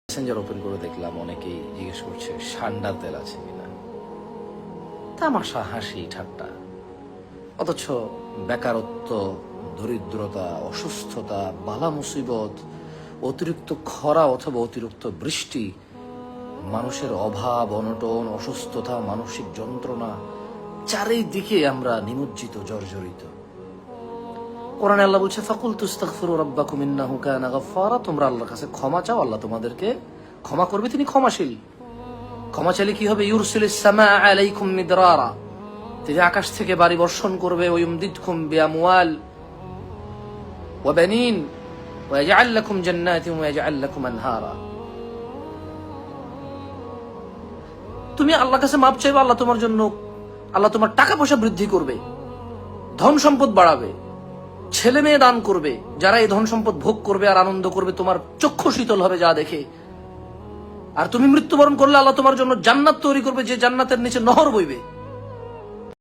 Messenger open করে দেখলাম অনেকেই জিজ্ঞেস করছে ঠান্ডা তেল আছে কিনা। তামাশা, হাসি ঠাট্টা। অথচ বেকারত্ব, দরিদ্রতা, অসুস্থতা, বালা মুসিবত, অতিরিক্ত খরা অথবা অতিরিক্ত বৃষ্টি, মানুষের অভাব অনটন, অসুস্থতা, মানসিক যন্ত্রণা, চারিদিকে আমরা নিমজ্জিত, জর্জরিত। কোরআনে আল্লাহ বলছে ফাকুলতু ইস্তাগফিরু রাব্বাকুম ইন্নাহু কানা গাফফারা, তোমরা আল্লাহর কাছে ক্ষমা চাও, আল্লাহ তোমাদেরকে ক্ষমা করবে, তিনি ক্ষমাশীল। ক্ষমা চাইলে কি হবে? ইউরসিলিস সামাআ আলাইকুম মিদরারা, তিনি আকাশ থেকে বাড়ি বর্ষণ করবে। ওয়ায়ুমদিদকুম বিআমওয়াল ওয়া বানিন ওয়া ইয়াজআল লাকুম জান্নাতিন ওয়া ইয়াজআল লাকুম আনহারা। তুমি আল্লাহর কাছে মাপ চাইবে, আল্লাহ তোমার জন্য, আল্লাহ তোমার টাকা পয়সা বৃদ্ধি করবে, ধন সম্পদ বাড়াবে, ছেলে মেয়ে দান করবে। যারা এই ধন সম্পদ ভোগ করবে আর আনন্দ করবে, তোমার চক্ষু শীতল হবে যা দেখে। আর তুমি মৃত্যুবরণ করলে আল্লাহ তোমার জন্য জান্নাত তৈরি করবে, যে জান্নাতের নিচে নহর বইবে।